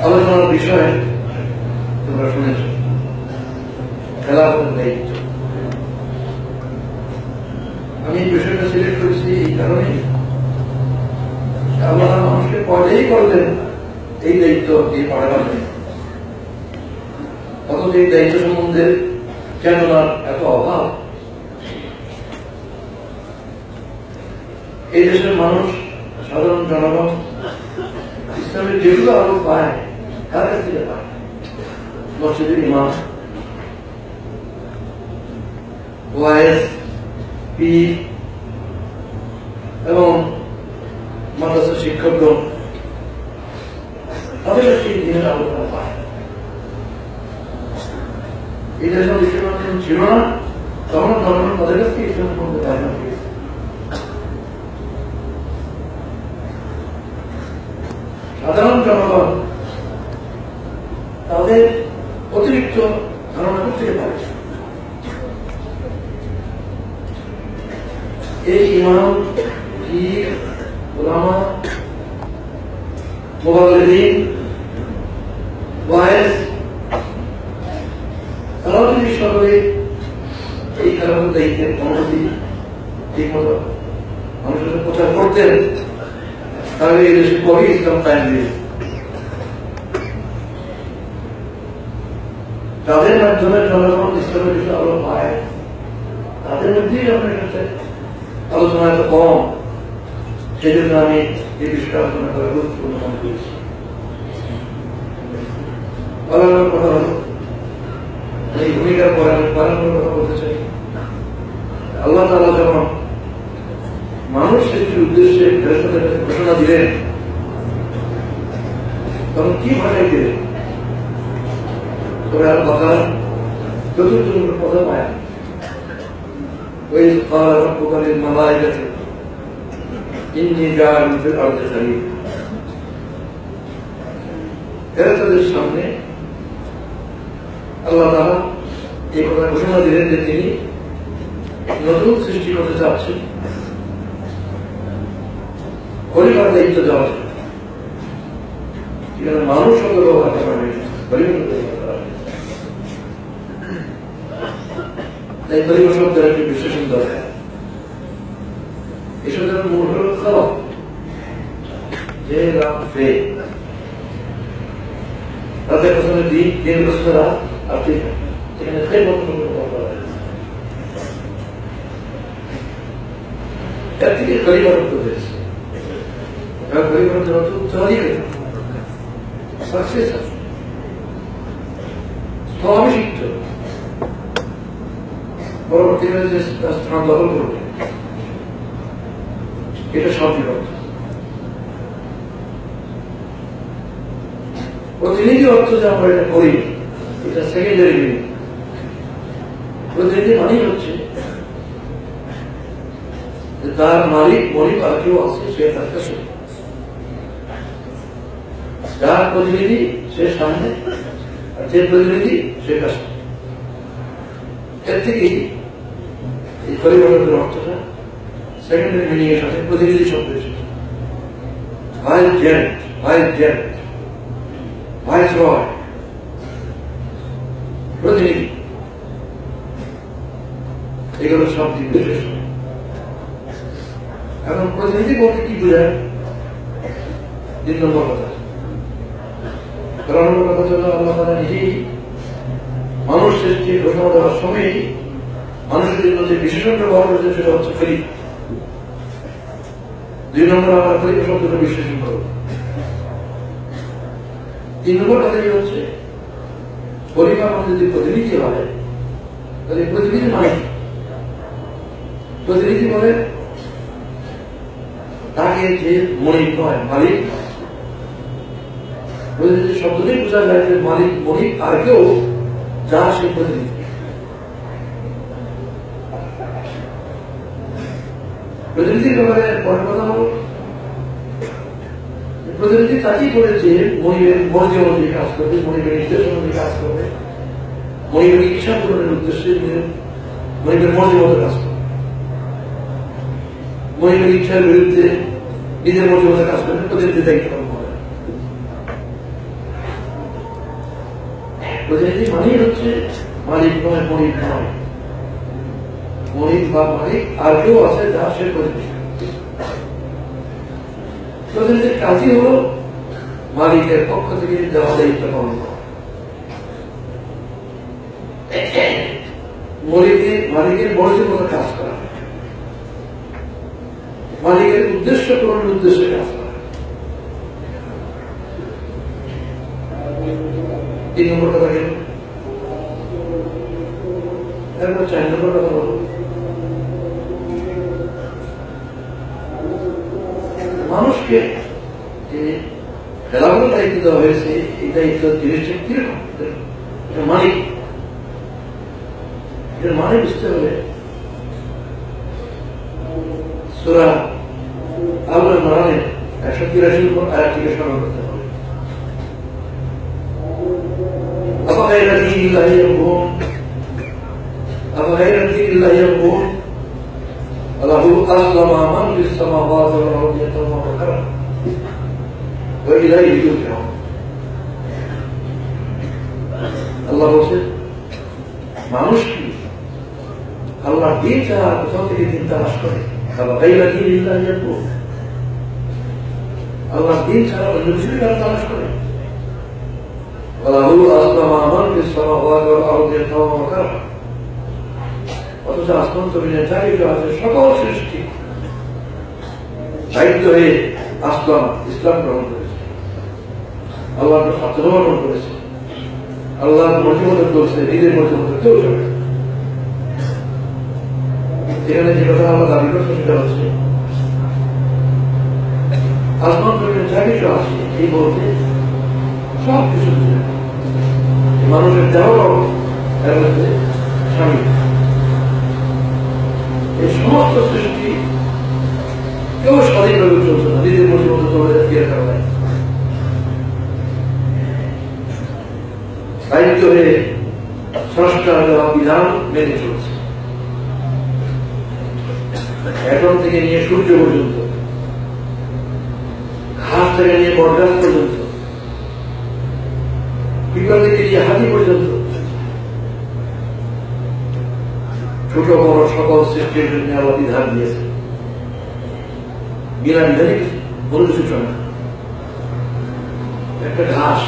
আলোচনার বিষয় তোমরা শুনেছ, খেলাফতের দায়িত্ব। আমি এই বিষয়টা সিলেক্ট করেছি এই কারণে, আল্লাহ মানুষকে পয়দাই করলেন এই দায়িত্ব দিয়ে পাঠাবেন, অথচ এই দায়িত্ব সম্বন্ধে চেতনার এত অভাব। এই দেশের মানুষ, সাধারণ জনগণ ইসলামের যেগুলো আরো পায় কার কাছ থেকে পায়? মসজিদের ইমাম, ওয়াইজ, পীর এবং মাদ্রাসার শিক্ষকগণ, তাদের কাছে এই দিনের আলোচনা পায়। এই দেশের ইসলাম ছিল না, তখন জনগণ তাদের কাছে ইসলাম সম্বন্ধে ধারণা পেয়েছে। সাধারণ জনগণ তাদের অতিরিক্ত ধারণা করতে পারে। এই ইমাম, পীর, উলামা, মুবাল্লিগিন, ওয়াইজ, তারাও যদি সকলে এই খেলাফতের দায়িত্বের অনুমতি ঠিক মতো মানুষের প্রচার করতেন, তাহলে এই দেশে কবি ইসলাম কায়েম হয়েছে। তাদের মাধ্যমে জনগণ ইসলামের বিষয়ে আলো পায়, তাদের মধ্যেই আপনার কাছে আলোচনা এত কম। সেই জন্য আমি এই বিষয়ে আলোচনা করার গুরুত্বপূর্ণ মনে করেছি। পালানোর কথা হল, এই ভূমিকার পরে আমি পালানোর কথা বলতে চাই। আল্লাহ তাআলা যখন মানুষ সৃষ্টির উদ্দেশ্যে ফেরেশতাদের কাছে ঘোষণা দিলেন, তখন কি ভাষায় দিলেন? সূরা আল-বাকারা ৪র্থ নম্বর পদে পায়, ওয়াইয ক্বালা রাব্বুকা লিল মালায়েকাতি ইন্নী জাইলুন ফিল আরদি খলিফা। ফেরেশতাদের সামনে আল্লাহ তাআলা এই কথা ঘোষণা দিলেন যে তিনি নতুন সৃষ্টি করতে চাচ্ছেন, খলিফার দায়িত্ব দেওয়া হয়। সেখানে মানুষ শব্দ ব্যবহার করা হয়েছে, খলিফার দায়িত্ব দেওয়া হয়েছে। তাই খলিফা শব্দের একটি বিশ্লেষণ দরকার। এই শব্দের মূল হল খালাক, যে রাত ফে রাতের প্রথমে দিন, দিন প্রথমে রাত, আর ঠিক সেখানে খেদমত ব্যবহার করা হয়েছে। এর থেকে খলিফার অর্থ হয়েছে। অভিষিক্ত, পরবর্তীকালে যে স্থান দখল করবে, এটা শান্তির অর্থ। প্রতিনিধি অর্থ যে আমরা এটা করি, এটা সেকেন্ডারি মিনিং। প্রতিনিধি মানেই হচ্ছে তার মালিক মলিক আর কেউ আছে, সে তার কাছে, যার প্রতিনিধি সে সামনে, আর যে প্রতিনিধি সে কাছে। এর থেকেই এই পরিবর্তনের অর্থটা সেকেন্ডারি মিনিং এর সাথে প্রতিনিধি শব্দ এসেছে। Vicegerent, vicegerent, viceroy, প্রতিনিধি, এগুলো সব দিক বিশেষ। এখন প্রতিনিধি বলতে কি বোঝায়? ৩ নম্বর কথা, ১৩ নম্বর কথা ছিল আল্লাহ তাআলা নিজেই মানুষ সৃষ্টির ঘোষণা দেওয়ার সময় মানুষের জন্য যে বিশেষণ ব্যবহার করেছে সেটা হচ্ছে খলিফা। ২ নম্বর আমরা খলিফা শব্দটা বিশ্লেষণ করব। ৩ নম্বর কথাটি হচ্ছে খলিফা আমাদের যদি প্রতিনিধি হয়, তাহলে প্রতিনিধি মানে প্রতিনিধি বলে তাকে যে মনিক নয়, মালিক। প্রতিনিধি শব্দটাই বোঝা যায় যে মালিক মনিক আর কেউ যা সে প্রতিনিধি। প্রতিনিধির ব্যাপারে পরের কথা হল, প্রতিনিধি তাকেই বলেছে মনিবের মর্জি অনুযায়ী কাজ করবে, মনিবের নির্দেশ অনুযায়ী কাজ করবে, মনিবের ইচ্ছা পূরণের উদ্দেশ্যে মনিবের মর্জি মতো কাজ করবে, মনিবের ইচ্ছার বিরুদ্ধে নিজের মর্জি মতো কাজ করবে, প্রতিনিধি দায়িত্ব পালন করে। প্রতিনিধি মানেই হচ্ছে মালিক নয়, মনিব নয়। মনিব বা মালিক আর কেউ আছে যা সে প্রতিনিধি। প্রতিনিধির কাজই হল মালিকের পক্ষ থেকে দেওয়া দায়িত্ব পালন করা। মালিকের মর্জির মতো কাজ করা, মালিকের উদ্দেশ্য পূরণের উদ্দেশ্যে কাজ করা। 3 নম্বর কথা গেল। এরপর 4 নম্বর কথা বলব। মানুষকে যে খেলাধুলার দায়িত্ব দেওয়া হয়েছে, এই দায়িত্ব জিনিসটা কিরকম, মালিক এর মানে বুঝতে হবে। সূরা আল ইমরানের 183 নম্বর আয়াতটিকে স্মরণ করতে হবে। أفغير دين الله يبغون أفغير دين الله يبغون وله أسلم من في السماوات والأرض يطوعون وكرها وإليه يرجعون। আল্লাহ বলছেন মানুষ কি আল্লাহ দিন ছাড়া কোথাও থেকে দিন তালাশ করে? আল্লাহ দিন ছাড়া অন্য কিছু তালাশ করে? অথচ আসমান জমিনের চারিদিকে আছে সকল সৃষ্টি সাহিত্য হয়ে আসলাম, ইসলাম গ্রহণ করেছে, আল্লাহ আত্মসমর্পণ করেছে, আল্লাহ মর্যাদা চলছে, নিজের মর্যাদা কেউ চলে। এখানে যে কথা আমরা দাবি করছি সেটা হচ্ছে আসমান জমিনের যা কিছু আছে এই বলতে সব কিছু মানুষের দেওয়াও এর মধ্যে স্বামী। এই সমস্ত সৃষ্টি কেউ স্বাধীনভাবে চলছে না, নিজের মধ্যে মতো চলে যাচ্ছে এর কারণে দায়িত্ব হয়ে স্রষ্টার দেওয়া বিধান মেনে চলছে। এখন থেকে নিয়ে সূর্য পর্যন্ত, ঘাস থেকে নিয়ে বটগাছ পর্যন্ত, পিঁপড়া থেকে নিয়ে হাতি পর্যন্ত, ছোট বড় সকল সৃষ্টির জন্য আল্লাহ বিধান দিয়েছে। বিনা বিধানে কোনো কিছু চলে না। একটা ঘাস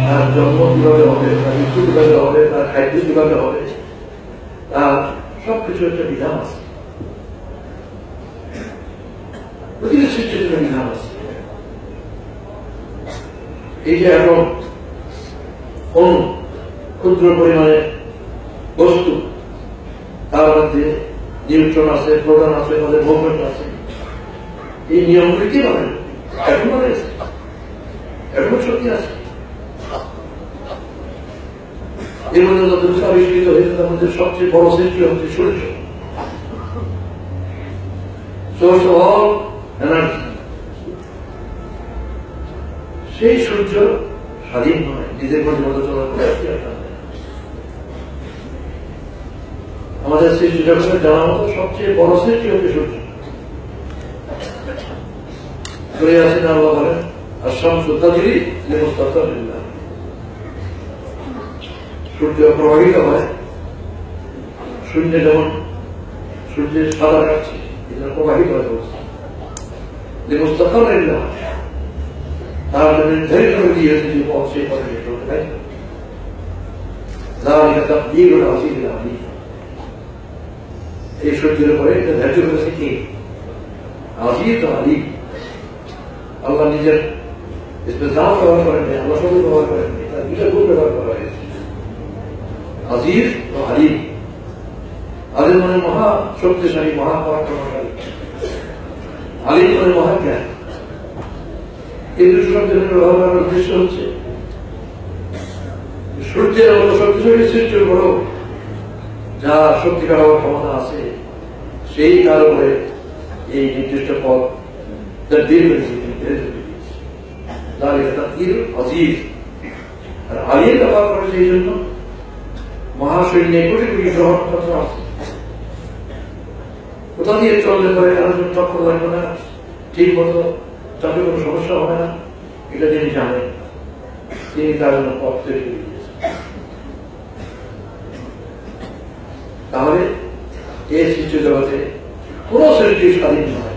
তার জন্ম কিভাবে হবে, তার মৃত্যু কিভাবে হবে, তার খাদ্য কিভাবে হবে, তার সবকিছু একটা বিধান আছে। প্রতিটি সৃষ্টির জন্য বিধান আছে। এই যে এখন কোন ক্ষুদ্র পরিমাণে বস্তু, তার মধ্যে নিউট্রন আছে, প্রোটন আছে, তাদের মুভমেন্ট আছে, এই নিয়মগুলি কি মানে এখন রয়েছে, এখনো শক্তি আছে। এর মধ্যে যত আবিষ্কৃত হয়েছে তার মধ্যে সবচেয়ে বড় সৃষ্টি হচ্ছে সূর্য, সোর্স অফ অল এনার্জি। সেই সূর্য স্বাধীন নয়, নিজের মতো চলার করে। আমাদের সৃষ্টি জগতের জানা মতো সবচেয়ে বড় সৃষ্টি হচ্ছে সূর্য। করে আছেন আল্লাহ বলেন আশ-শামসু তাজরি লিমুস্তাকারিন লাহা। সূর্য প্রবাহিত হয়, শূন্য যেমন সূর্যের সাদা কাটছে, এটা প্রবাহিত হয়ে পড়ছে লিমুস্তাকারিন লাহা, তার জন্য নির্ধারিত করে দিয়েছে যে পথ সেই পথে চলতে পারে। যালিকা তাকদীরুল আজিজিল আলীম। এই সূর্যের উপরে এটা ধার্য করেছে কে? আজিজ ও আলীম। আল্লাহ নিজের স্পেশাল ব্যবহার করেননি, আল্লাহ সবই ব্যবহার করেননি, তার দুটা গুণ ব্যবহার করা হয়েছে, আজিজ ও আলীম। আজিজ মানে মহা শক্তিশালী, মহা পরাক্রমশালী, আলীম মানে মহাজ্ঞান। এই দুটো শব্দের ব্যবহার করার উদ্দেশ্য হচ্ছে সূর্যের মতো শক্তিশালী সৃষ্টির বড় যা শক্তিকার ক্ষমতা আছে, সেই কারণে এই নির্দিষ্ট পথ তার দীর্ঘ আজিজ আর আলীর ব্যবহার করে সেই জন্য মহাশৈলে কোটি কোটি গ্রহণপত্র আছে। কোথা দিয়ে চললে পরে কারোর জন্য চক্র লাগবে না, ঠিক মতো চাপে কোনো সমস্যা হবে না, এটা তিনি জানেন, তিনি তার জন্য পথ তৈরি করে দিয়েছেন। তাহলে এই সৃষ্টি জগতে কোন সৃষ্টি স্বাধীন নয়।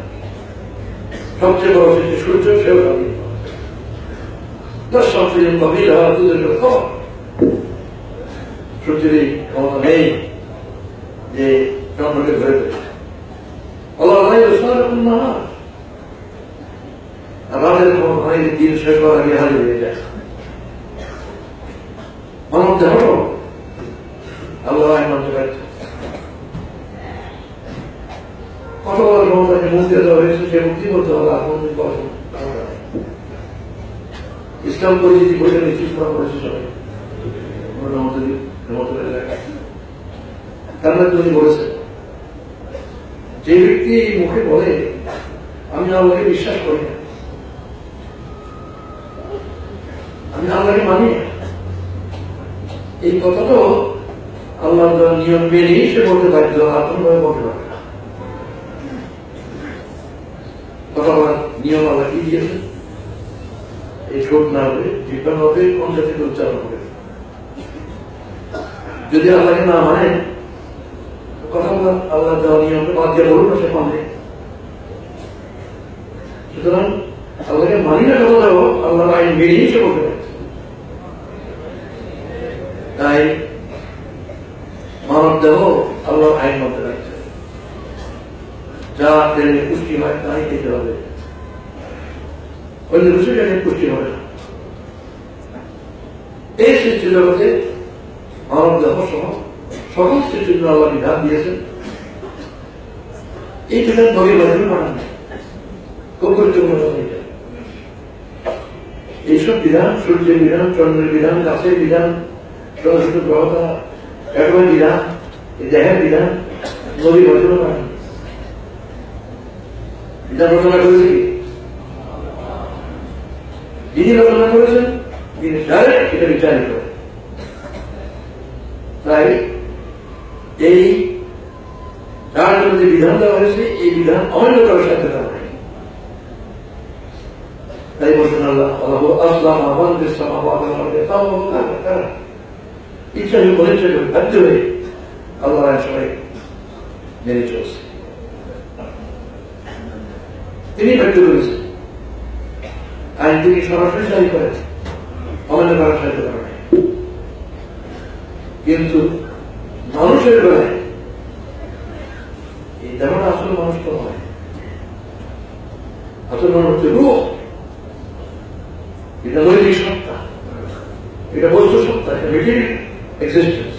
সবচেয়ে বড় সৃষ্টি সূর্য, সেও স্বাধীন নয়। দর্শন গভীর হওয়া দুধের খবর, সূর্যের এই ক্ষমতা নেই যে চন্দ্রকে ধরে ফেলে। আল্লাহ না, রাতের ক্ষমতা নেই যে দিন শেষ হওয়ার আগে হারিয়ে হয়ে যায়। মানব দেহ আল্লাহ মানতে পারছে। কত বড় ক্ষমতাকে মুক্তি দেওয়া হয়েছে, সে মুক্তি করতে হবে। ইসলাম পরিচিতি বইটা নিশ্চিত করা করেছে সবাই। তিনি বলেছেন, যে ব্যক্তি এই মুখে বলে আমি আল্লাহকে বিশ্বাস করি না, আমি আল্লাহকে মানি না, এই কথাটা আল্লাহ নিয়ম মেনেই সে বলতে বাধ্য, আত্মভাবে বলতে পারে না। কথা বলার নিয়ম আল্লাহ কি দিয়েছে? এই ঠোঁট না হবে, জীবন হবে, কোন জাতিকে উচ্চারণ হবে। যদি আল্লাহকে না মানে কথা বলা আল্লাহ দেওয়া নিয়মকে বাদ দিয়ে বলুন না, সে মানে। সুতরাং আল্লাহকে মানি না কথা দেবো, আল্লাহর আইন মেনেই সে বলতে পারে। তাই মানব দেহ আল্লাহর আইন মধ্যে রাখছে, যা তেলে পুষ্টি হয় তাই খেতে হবে, অন্য কিছু জানে পুষ্টি হবে না। এই সৃষ্টি জগতে মানব দেহ সহ সকল সৃষ্টির জন্য আল্লাহ বিধান দিয়েছেন। এই বিধান নবী বাহিনী মানান খুব গুরুত্বপূর্ণ। এইসব বিধান, সূর্যের বিধান, চন্দ্রের বিধান, গাছের বিধান, ছোট ছোট গ্রহতা একেবারে বিধান, দেহের বিধান নবী বাহিনী মানান। বিধান রচনা করেছে কি? যিনি রচনা করেছেন তিনি ডাইরেক্ট এটা বিচারিত করে। তাই এই যার জন্য যে বিধান দেওয়া হয়েছে, এই বিধান অন্য কারোর সাথে দেওয়া হয়। তাই বলছেন আল্লাহ আসলাম ইচ্ছা হয়ে বলেছে, বাধ্য হয়ে আল্লাহ সবাই মেনে চলছে। তিনি বাধ্য করেছেন, আইন তিনি সরাসরি জারি করেন, অন্য কারোর সাথে করা নাই। কিন্তু মানুষের বেলায় এই দেহটা আসল মানুষ তো হয়, আসল মানুষ হচ্ছে রূহ। এটা নৈতিক সত্তা, এটা বস্তু সত্তা, এটা মেটেরিয়াল এক্সিস্টেন্স।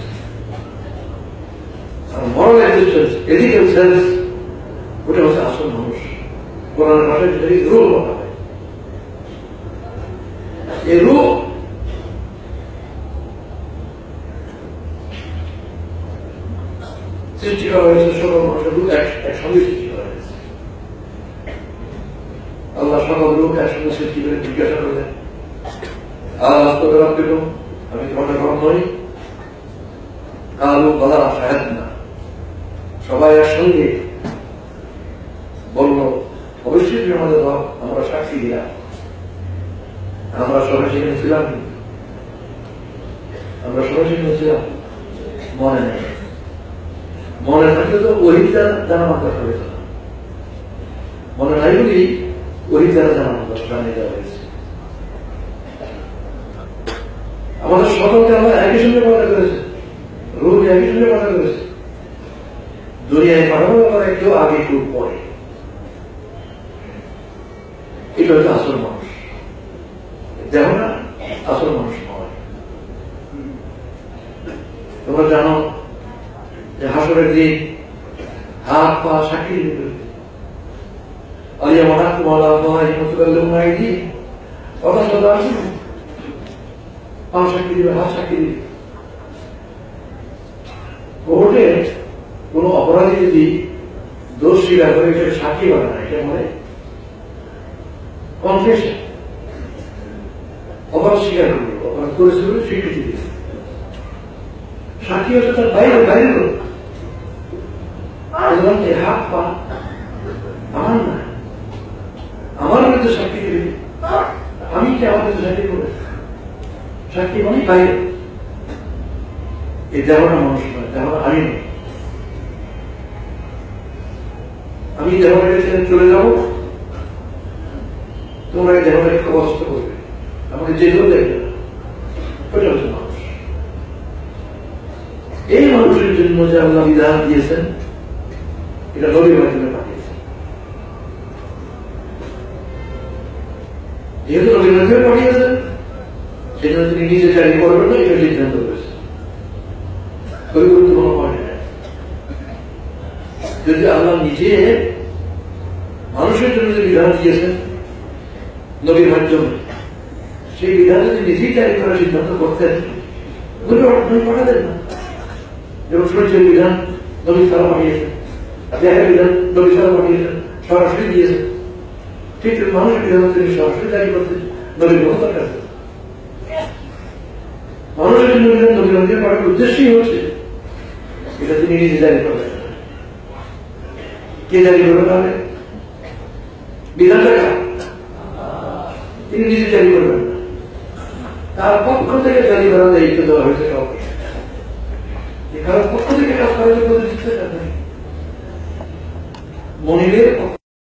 আর মরাল এক্সিস্টেন্স, এথিক্যাল সেন্স, ওটা হচ্ছে আসল মানুষ। কোরআনের ভাষায় যেটাকে রূহ বলা হয়। এই রূহ সৃষ্টি করা হয়েছে, সকল মানুষের রূপ একসঙ্গে সৃষ্টি করা হয়েছে। আল্লাহ সকল রূপ একসঙ্গে সৃষ্টি করে জিজ্ঞাসা করলেন, আমি তোমাদের রব নই? কালু বলা শাহেদ না। সবাই একসঙ্গে বলল, অবশ্যই তুমি আমাদের রব, আমরা সাক্ষী দিলাম। আমরা সবাই সেখানে ছিলাম, আমরা সবাই সেখানে ছিলাম, মনে নেই। মনে থাকলে তো ওহিটা জানা মাত্রা হয়েছে না, মনে নাই বলি ওহি দ্বারা জানা মাত্রা জানিয়ে দেওয়া হয়েছে। আমাদের সকলকে আমরা একই সঙ্গে পাঠা করেছে, রোগ একই সঙ্গে পাঠা করেছে। দুনিয়ায় পাঠানোর ব্যাপারে কেউ আগে কেউ পরে। এটা হচ্ছে আসল মানুষ। দেখো না, আসল মানুষ নয়। তোমরা জানো যে হাসরের দিন হাত পা সাক্ষী দিবে, আলিয়া মানা তোমালা নাই দি কথা সদা পা সাক্ষী দিবে, হাত সাক্ষী দিবে। কোর্টে কোন অপরাধী যদি দোষ স্বীকার করে, এটা সাক্ষী বানা না, এটা মানে কনফেশন। অপরাধ স্বীকার করবে, অপরাধ করেছে বলে স্বীকৃতি দিবে। সাক্ষী হচ্ছে তার বাইরে বাইরে লোক। হাত পা আমার না, আমার বিরুদ্ধে সাক্ষী দিবে, আমি কি আমার বিরুদ্ধে সাক্ষী করবে? সাক্ষী মানে বাইরে। এই দেহটা মানুষ নয়, দেহটা আমি নয়। আমি দেহটাকে ছেড়ে চলে যাবো, তোমরা এই দেহটাকে কষ্ট করবে, আমাকে যেতেও দেখবে না। ওইটা হচ্ছে মানুষ। এই মানুষের জন্য যে আল্লাহ বিধান দিয়েছেন, এটা নবীর মাধ্যমে পাঠিয়েছেন। যেহেতু নবীর মাধ্যমে পাঠিয়েছেন, সেজন্য তিনি নিজে জারি করবেন না, এটা সিদ্ধান্ত করেছেন। পরিবর্তন হয় না। যদি আল্লাহ নিজে মানুষের জন্য যে বিধান দিয়েছেন নবীর মাধ্যমে, সেই বিধান যদি নিজেই জারি করার সিদ্ধান্ত করতেন, নবী পাঠাতেন না। যেমন সূর্যের বিধান নবী ছাড়া পাঠিয়েছেন, দেহের বিধান নবী ছাড়া পাঠিয়েছেন, সরাসরি দিয়েছেন। ঠিক মানুষের বিধান তিনি সরাসরি জারি করতেন, নবীর কোনো দরকার নেই। মানুষের জন্য বিধান নবীর মাধ্যমে পাঠার উদ্দেশ্যই হচ্ছে এটা তিনি নিজে জারি করবেন। কে জারি করবে? তাহলে বিধানটা তিনি নিজে জারি করবেন না, তার পক্ষ থেকে জারি করার দায়িত্ব দেওয়া হয়েছে কাউকে। কারোর পক্ষ থেকে কাজ করার জন্য মনিরের পক্ষ